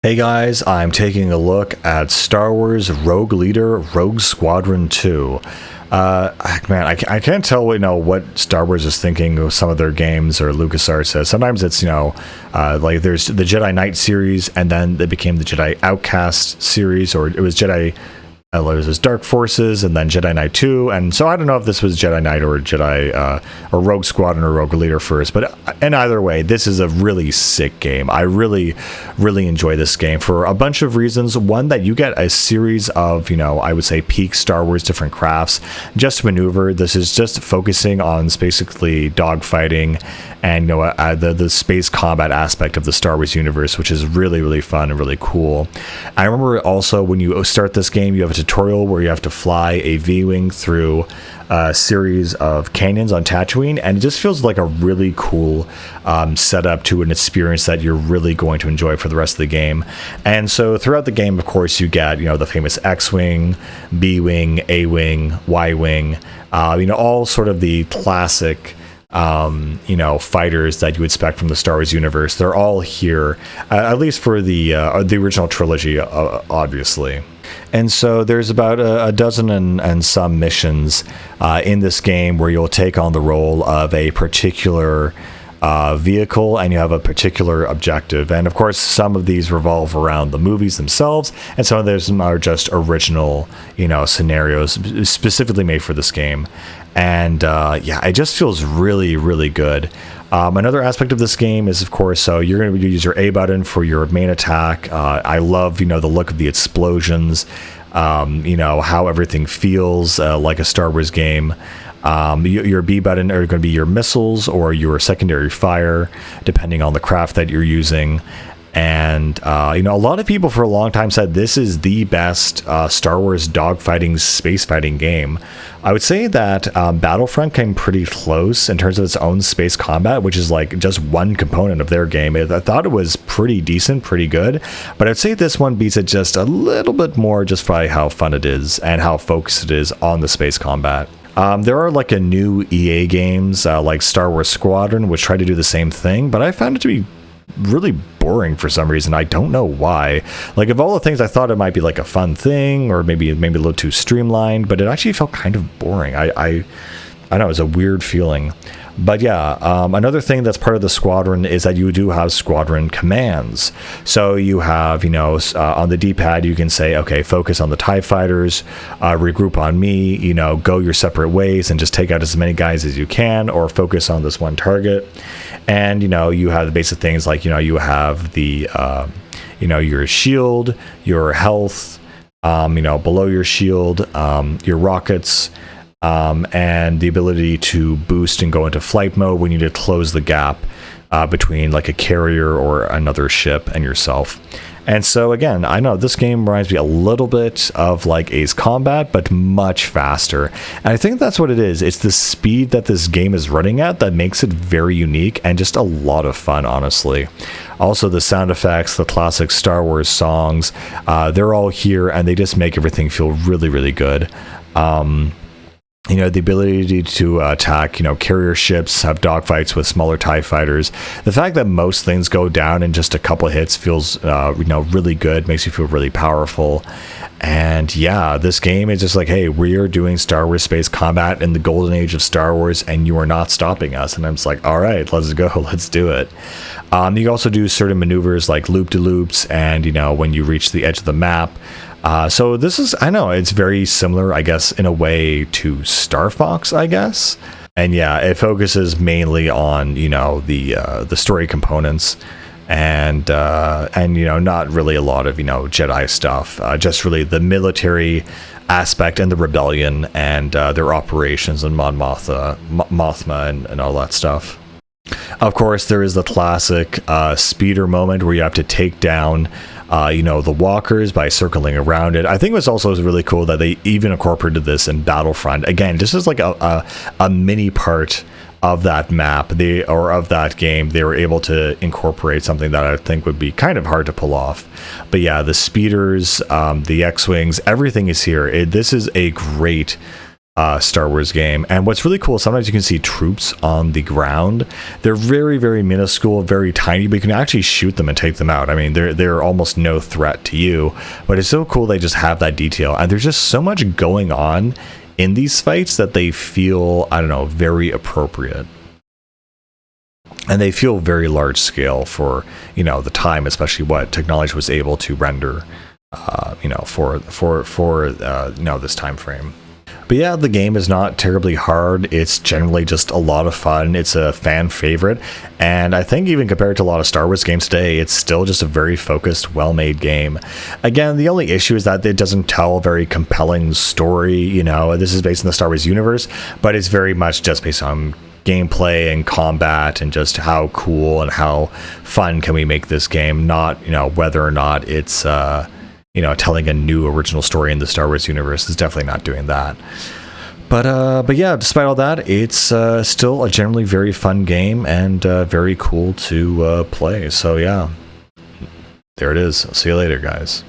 Hey guys, I'm taking a look at Star Wars Rogue Leader Rogue Squadron 2. I can't tell what Star Wars is thinking of some of their games or LucasArts says. Sometimes it's like there's the Jedi Knight series, and then it became the Jedi Outcast series, or it was Jedi. There was Dark Forces, and then Jedi Knight 2, and so I don't know if this was Jedi Knight or Jedi or Rogue Squadron or Rogue Leader first, but in either way, this is a really sick game. I really enjoy this game for a bunch of reasons. One, that you get a series of, I would say peak Star Wars different crafts just to maneuver. This is just focusing on basically dogfighting and the space combat aspect of the Star Wars universe, which is really fun and really cool. I remember also when you start this game, you have a tutorial where you have to fly a V-Wing through a series of canyons on Tatooine, and it just feels like a really cool setup to an experience that you're really going to enjoy for the rest of the game. And so throughout the game, of course, you get the famous X-Wing, B-Wing, A-Wing, Y-Wing, all sort of the classic fighters that you would expect from the Star Wars universe. They're all here, at least for the original trilogy, obviously. And so there's about a dozen and some missions in this game where you'll take on the role of a particular vehicle, and you have a particular objective. And of course, some of these revolve around the movies themselves, and some of them are just original, scenarios specifically made for this game. And it just feels really good. Another aspect of this game is, of course, so you're going to use your A button for your main attack. I love, the look of the explosions, how everything feels like a Star Wars game. Your B button are going to be your missiles or your secondary fire, depending on the craft that you're using. And a lot of people for a long time said this is the best Star Wars dogfighting, space fighting game. I would say that Battlefront came pretty close in terms of its own space combat, which is like just one component of their game. I thought it was pretty decent, pretty good, but I'd say this one beats it just a little bit more, just by how fun it is and how focused it is on the space combat. There are like a new EA games like Star Wars Squadron, which try to do the same thing, but I found it to be really boring for some reason. I don't know why. Like, of all the things, I thought it might be like a fun thing, or maybe a little too streamlined, but it actually felt kind of boring. I know, it was a weird feeling. But yeah, another thing that's part of the Squadron is that you do have Squadron commands. So you have, on the D-pad, you can say, okay, focus on the TIE fighters, regroup on me, go your separate ways and just take out as many guys as you can, or focus on this one target. And, you have the basic things like, you have the, your shield, your health, below your shield, your rockets, and the ability to boost and go into flight mode when you need to close the gap between like a carrier or another ship and yourself. And so again, I know this game reminds me a little bit of like Ace Combat, but much faster. And I think that's what it is. It's the speed that this game is running at that makes it very unique and just a lot of fun, honestly. Also, the sound effects, the classic Star Wars songs, they're all here, and they just make everything feel really good. The ability to attack, carrier ships, have dogfights with smaller TIE fighters. The fact that most things go down in just a couple of hits feels, really good, makes you feel really powerful. And yeah, this game is just like, hey, we are doing Star Wars space combat in the golden age of Star Wars, and you are not stopping us. And I'm just like, all right, let's go, let's do it. You also do certain maneuvers like loop-de-loops, and, when you reach the edge of the map. So this is, I know, it's very similar, I guess, in a way to Star Fox, I guess. And yeah, it focuses mainly on, the story components and not really a lot of, Jedi stuff, just really the military aspect and the rebellion and their operations and Mon Mothma and all that stuff. Of course, there is the classic speeder moment where you have to take down the walkers by circling around it. I think it was also really cool that they even incorporated this in Battlefront. Again, this is like a mini part of that map, of that game. They were able to incorporate something that I think would be kind of hard to pull off. But yeah, the speeders, the X-Wings, everything is here. This is a great Star Wars game. And what's really cool, sometimes you can see troops on the ground. They're very, very minuscule, very tiny, but you can actually shoot them and take them out. I mean, they're almost no threat to you, but it's so cool they just have that detail. And there's just so much going on in these fights that they feel, I don't know, very appropriate. And they feel very large scale for, you know, the time, especially what technology was able to render, you know, for you know, this time frame. But yeah, the game is not terribly hard. It's generally just a lot of fun. It's a fan favorite. And I think even compared to a lot of Star Wars games today, it's still just a very focused, well-made game. Again, the only issue is that it doesn't tell a very compelling story. You know, this is based in the Star Wars universe, but it's very much just based on gameplay and combat and just how cool and how fun can we make this game, not, you know, whether or not it's you know, telling a new original story in the Star Wars universe. Is definitely not doing that. But yeah, despite all that, it's still a generally very fun game and very cool to play. So yeah, there it is. I'll see you later, guys.